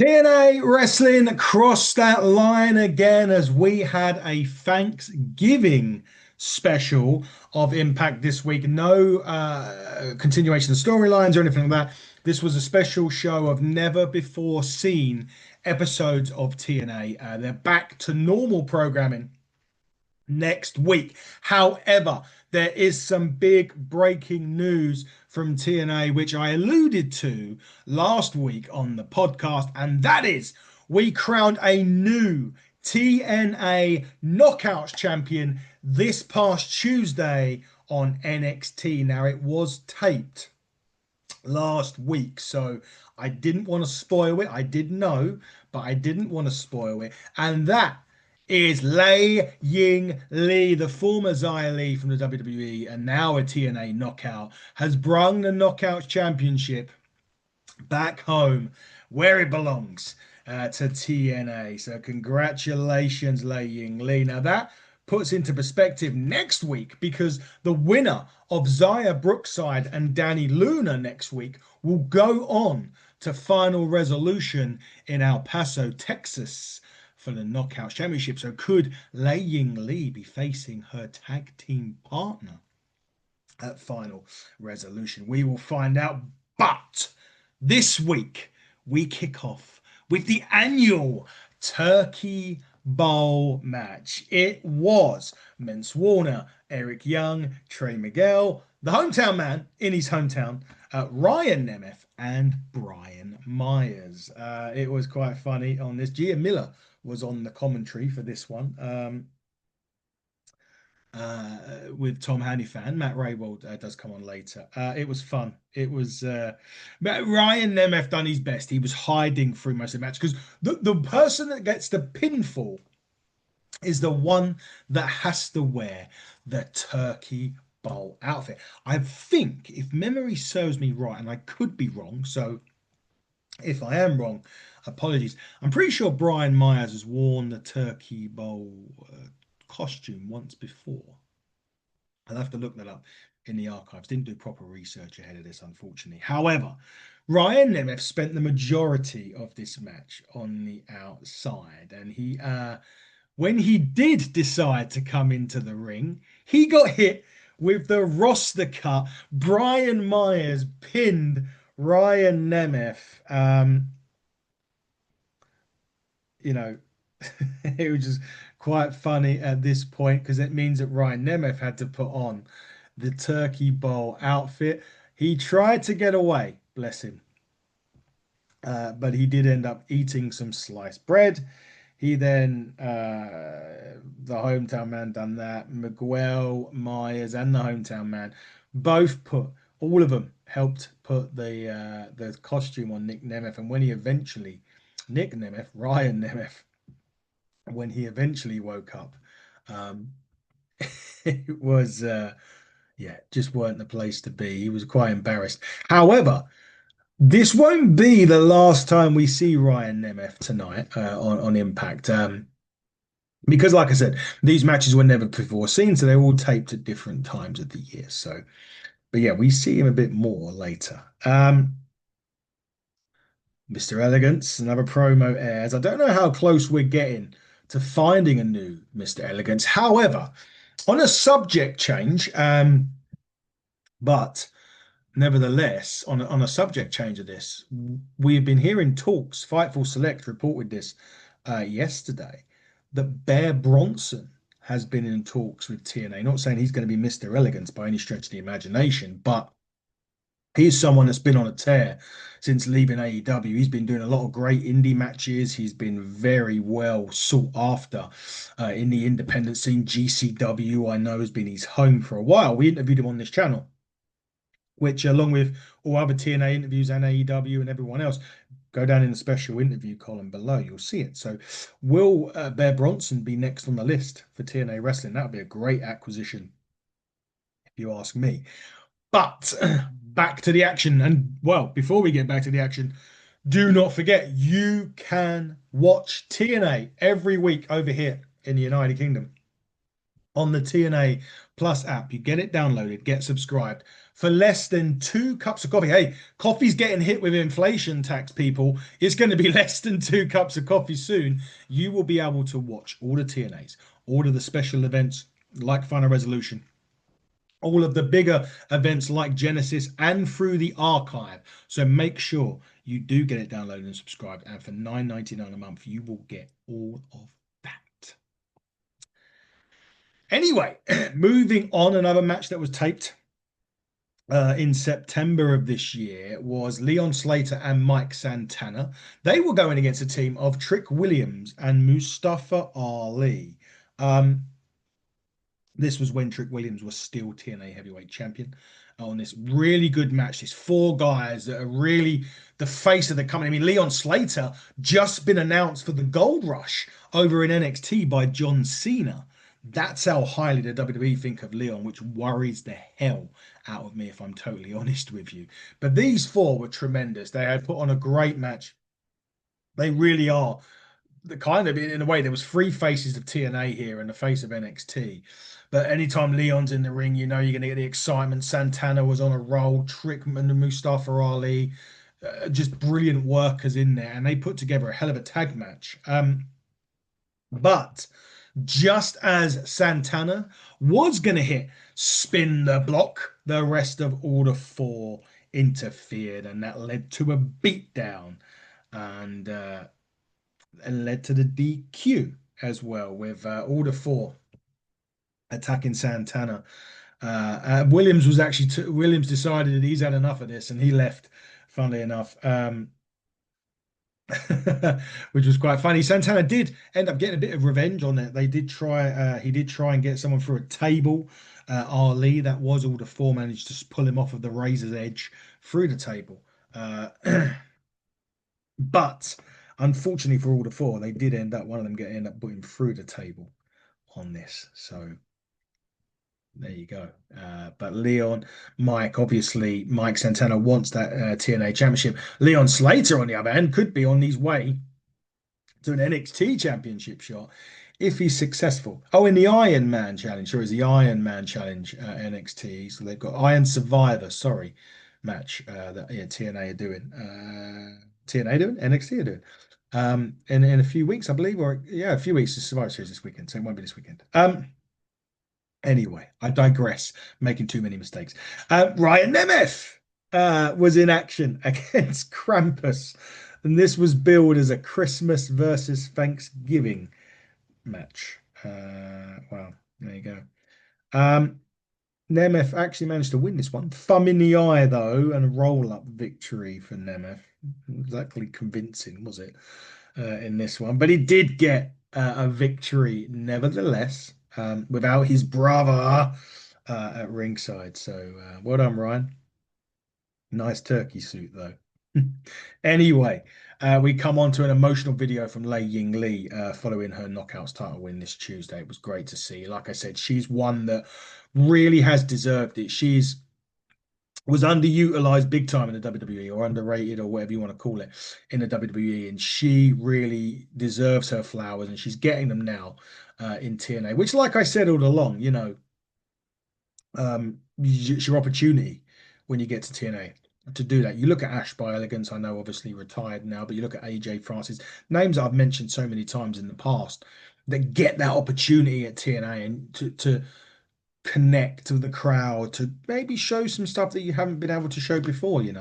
TNA Wrestling crossed that line again as we had a Thanksgiving special of Impact this week. No continuation of storylines or anything like that. This was a special show of never before seen episodes of TNA. They're back to normal programming next week. However, there is some big breaking news from TNA, which I alluded to last week on the podcast, and that is we crowned a new TNA Knockouts champion this past Tuesday on NXT. Now, it was taped last week, so I didn't want to spoil it. I did know, but I didn't want to spoil it. And that is Lei Ying Lee, the former Xia Li from the WWE and now a TNA Knockout, has brung the Knockouts Championship back home where it belongs, to TNA. So congratulations, Lei Ying Lee. Now that puts into perspective next week because the winner of Zaya Brookside and Danny Luna next week will go on to Final Resolution in El Paso, Texas for the Knockouts Championship. So could Lei Ying Lee be facing her tag team partner at Final Resolution? We will find out. But this week, we kick off with the annual Turkey Bowl match. It was Mence Warner, Eric Young, Trey Miguel, the hometown man in his hometown, Ryan Nemeth, and Brian Myers. It was quite funny on this. Gia Miller was on the commentary for this one. With Tom Hannifan. Matt Raybold does come on later. It was fun. It was Ryan Nemeth done his best. He was hiding through most of the match because the person that gets the pinfall is the one that has to wear the Turkey Bowl outfit. I think, if memory serves me right, and I could be wrong, so if I am wrong, apologies. I'm pretty sure Brian Myers has worn the Turkey Bowl costume once before. I'll have to look that up in the archives. Didn't do proper research ahead of this, unfortunately. However, Ryan Nemeth spent the majority of this match on the outside, and he, when he did decide to come into the ring, he got hit with the roster cut. Brian Myers pinned Ryan Nemeth. You know, it was just quite funny at this point because it means that Ryan Nemeth had to put on the Turkey Bowl outfit. He tried to get away, bless him, but he did end up eating some sliced bread. He then, the hometown man done that. Miguel, Myers, and the hometown man both put, all of them helped put the costume on Nick Nemeth. And when he eventually, Nick Nemeth, Ryan Nemeth, when he eventually woke up, um, it was, yeah, just weren't the place to be. He was quite embarrassed. However, this won't be the last time we see Ryan Nemeth tonight on Impact. Because, like I said, these matches were never before seen, so they're all taped at different times of the year. So, but yeah, we see him a bit more later. Mr. Elegance, another promo airs. I don't know how close we're getting to finding a new Mr. Elegance. However, on a subject change, but nevertheless, on a subject change of this, we have been hearing talks. Fightful Select reported this yesterday that Bear Bronson has been in talks with TNA. Not saying he's going to be Mr. Elegance by any stretch of the imagination, but he's someone that's been on a tear since leaving AEW. He's been doing a lot of great indie matches. He's been very well sought after in the independent scene. GCW, I know, has been his home for a while. We interviewed him on this channel, which, along with all other TNA interviews and AEW and everyone else, go down in the special interview column below. You'll see it. So will Bear Bronson be next on the list for TNA Wrestling? That would be a great acquisition, if you ask me. But back to the action. And, well, before we get back to the action, do not forget, you can watch TNA every week over here in the United Kingdom on the TNA Plus app. You get it downloaded, get subscribed for less than 2 cups of coffee. Hey, coffee's getting hit with inflation tax, people. It's going to be less than 2 cups of coffee soon. You will be able to watch all the TNAs, all of the special events like Final Resolution, all of the bigger events like Genesis, and through the archive. So make sure you do get it downloaded and subscribed. And for $9.99 a month, you will get all of that. Anyway, moving on, another match that was taped in September of this year was Leon Slater and Mike Santana. They were going against a team of Trick Williams and Mustafa Ali. Um, this was when Trick Williams was still TNA heavyweight champion on this really good match. These four guys that are really the face of the company. I mean, Leon Slater just been announced for the Gold Rush over in NXT by John Cena. That's how highly the WWE think of Leon, which worries the hell out of me, if I'm totally honest with you. But these four were tremendous. They had put on a great match. They really are the kind of, in a way, there was three faces of TNA here and the face of NXT. But anytime Leon's in the ring, you know you're going to get the excitement. Santana was on a roll. Trickman and Mustafa Ali, just brilliant workers in there, and they put together a hell of a tag match. But just as Santana was going to hit spin the block, the rest of Order 4 interfered, and that led to a beatdown. And led to the DQ as well, with Order 4 attacking Santana. Williams was actually Williams decided that he's had enough of this and he left, funnily enough, which was quite funny. Santana did end up getting a bit of revenge on it. They did try, he did try and get someone through a table. Ali, that was Order 4, managed to pull him off of the razor's edge through the table. But unfortunately for Order 4, they did end up, one of them end up putting through the table on this. So there you go. But Leon, obviously, Mike Santana wants that TNA championship. Leon Slater, on the other hand, could be on his way to an NXT championship shot if he's successful. Oh, in the Iron Man challenge, or is the Iron Man challenge NXT? So they've got Iron Survivor, sorry, match that TNA are doing. TNA doing? NXT are doing. In a few weeks, I believe, or yeah, a few weeks to Survivor Series this weekend, so it won't be this weekend. Anyway, I digress, making too many mistakes. Ryan Nemeth was in action against Krampus, and this was billed as a Christmas versus Thanksgiving match. Well, there you go. Nemeth actually managed to win this one. Thumb in the eye, though, and a roll-up victory for Nemeth. Exactly convincing, was it, in this one? But he did get a victory nevertheless, without his brother at ringside. So well done, Ryan. Nice turkey suit, though. Anyway, we come on to an emotional video from Lei Ying Lee following her Knockouts title win this Tuesday. It was great to see. Like I said, she's one that really has deserved it. She's was underutilized big time in the WWE, or underrated, or whatever you want to call it, in the WWE, and she really deserves her flowers, and she's getting them now in TNA. Which, like I said all along, it's your opportunity when you get to TNA to do that. You look at Ash by Elegance, I know obviously retired now, but you look at AJ Francis, names I've mentioned so many times in the past that get that opportunity at TNA and to connect with the crowd, to maybe show some stuff that you haven't been able to show before. It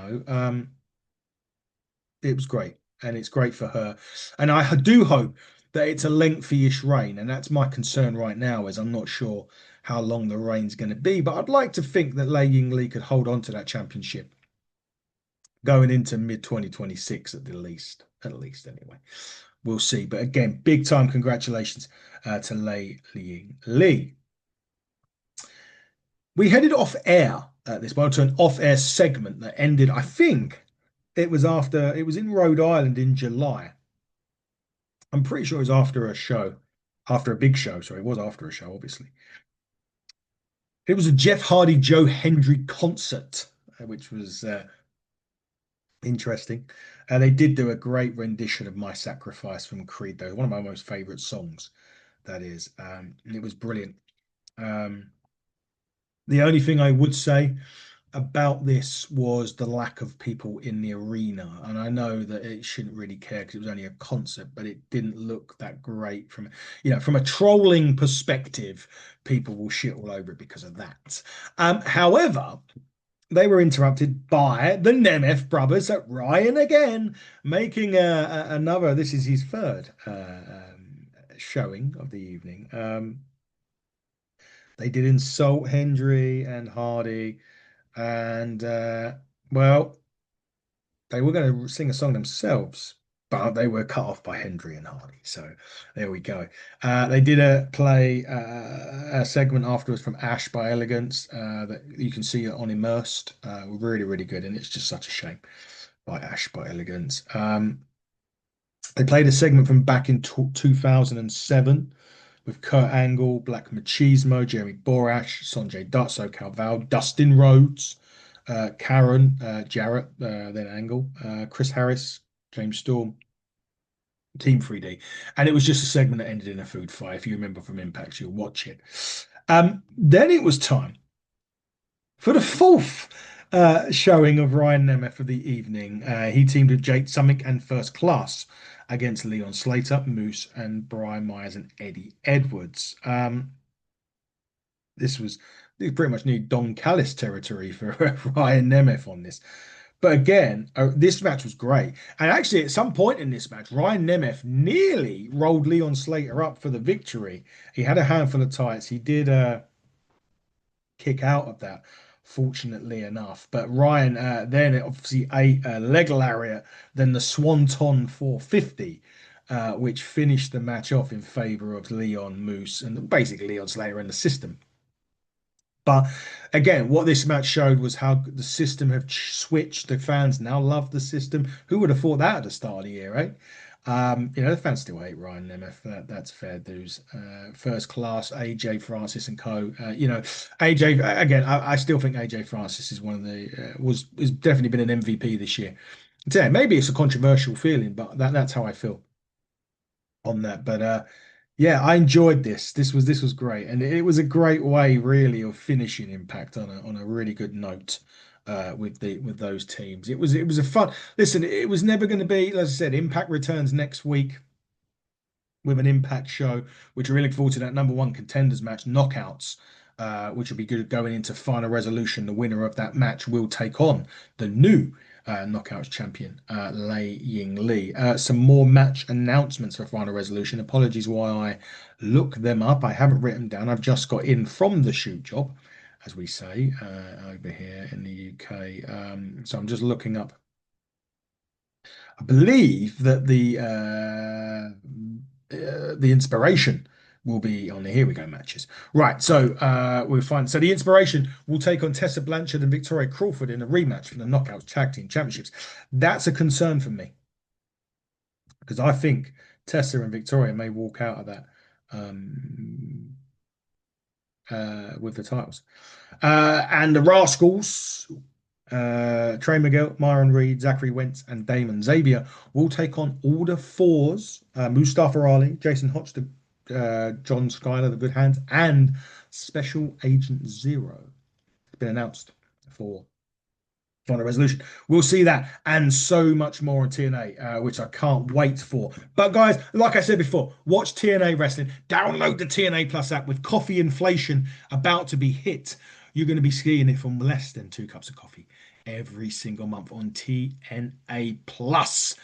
was great, and it's great for her. And I do hope that it's a lengthy-ish reign, and that's my concern right now, is I'm not sure how long the reign's going to be, but I'd like to think that Lei Ying Lee could hold on to that championship going into mid 2026 at the least. At least, anyway. We'll see. But again, big time congratulations to Lei Ying Lee. We headed off air at this point to an off air segment that ended, I think it was in Rhode Island in July. I'm pretty sure it was after a big show. Sorry, it was after a show, obviously. It was a Jeff Hardy, Joe Hendry concert, which was interesting. They did do a great rendition of My Sacrifice from Creed, though. One of my most favorite songs, that is. And it was brilliant. The only thing I would say about this was the lack of people in the arena. And I know that it shouldn't really care because it was only a concert, but it didn't look that great from a trolling perspective. People will shit all over it because of that. However, they were interrupted by the Nemeth brothers at Ryan again, making another. This is his third showing of the evening. They did insult Hendry and Hardy, and well, they were going to sing a song themselves, but they were cut off by Hendry and Hardy. So there we go. They did play a segment afterwards from Ash by Elegance that you can see on Immersed. Really, really good, and it's just such a shame by Ash by Elegance. They played a segment from back in 2007 with Kurt Angle, Black Machismo, Jeremy Borash, Sonjay Dutt, SoCal Val, Dustin Rhodes, Karen, Jarrett, then Angle, Chris Harris, James Storm, Team 3D. And it was just a segment that ended in a food fight. If you remember from Impact, you'll watch it. Then it was time for the fourth showing of Ryan Nemeth for the evening. He teamed with Jake Summit and First Class against Leon Slater, Moose, and Brian Myers and Eddie Edwards. This pretty much needed Don Callis territory for Ryan Nemeth on this. But again, this match was great. And actually, at some point in this match, Ryan Nemeth nearly rolled Leon Slater up for the victory. He had a handful of tights. He did kick out of that, fortunately enough. But Ryan then obviously ate a leg lariat, then the Swanton 450, which finished the match off in favor of Leon Moose and basically Leon Slater in the system. But again, what this match showed was how the system have switched. The fans now love the system. Who would have thought that at the start of the year, right? The fans still hate Ryan Nemeth. That's fair dues. First Class, AJ Francis and co. AJ again. I still think AJ Francis is one of the has definitely been an MVP this year. Yeah, maybe it's a controversial feeling, but that's how I feel on that. But yeah, I enjoyed this. This was great, and it was a great way, really, of finishing Impact on a really good note with those teams. It was a fun. Listen, it was never going to be, as I said, Impact returns next week with an Impact show, which we're really looking forward to that number one contenders match, knockouts, which will be good going into final resolution. The winner of that match will take on the new knockouts champion, Lei Ying Lee. Some more match announcements for final resolution. Apologies while I look them up. I haven't written them down. I've just got in from the shoot job, as we say over here in the UK. So I'm just looking up. I believe that the inspiration will be on the Here We Go matches. Right, so we'll find. So the inspiration will take on Tessa Blanchard and Victoria Crawford in a rematch for the Knockouts Tag Team Championships. That's a concern for me because I think Tessa and Victoria may walk out of that with the titles. And the Rascals, Trey Miguel, Myron Reed, Zachary Wentz, and Damon Xavier will take on Order Fours, Mustafa Ali, Jason Hotch, John Schuyler, the Good Hands, and Special Agent Zero. It's been announced for Final Resolution. We'll see that and so much more on TNA, which I can't wait for. But guys, like I said before, watch TNA Wrestling. Download the TNA Plus app. With coffee inflation about to be hit, you're going to be seeing it from less than 2 cups of coffee every single month on TNA Plus.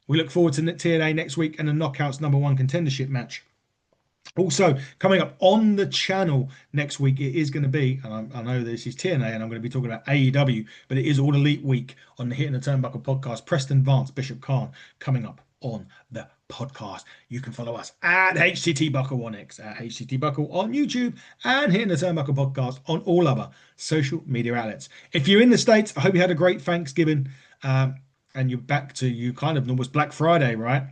We look forward to TNA next week and the Knockouts number one contendership match. Also, coming up on the channel next week, it is going to be, and I know this is TNA, and I'm going to be talking about AEW, but it is All Elite Week on the Hitting the Turnbuckle podcast. Preston Vance, Bishop Khan, coming up on the podcast. You can follow us at HTT Buckle on X, at HTT Buckle on YouTube, and Hitting the Turnbuckle podcast on all other social media outlets. If you're in the States, I hope you had a great Thanksgiving, and you're back to you kind of almost Black Friday, right?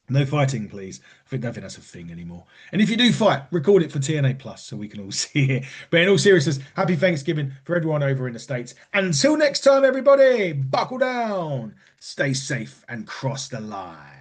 No fighting, please. I don't think that's a thing anymore. And if you do fight, record it for TNA Plus so we can all see it. But in all seriousness, happy Thanksgiving for everyone over in the States. Until next time, everybody, buckle down, stay safe, and cross the line.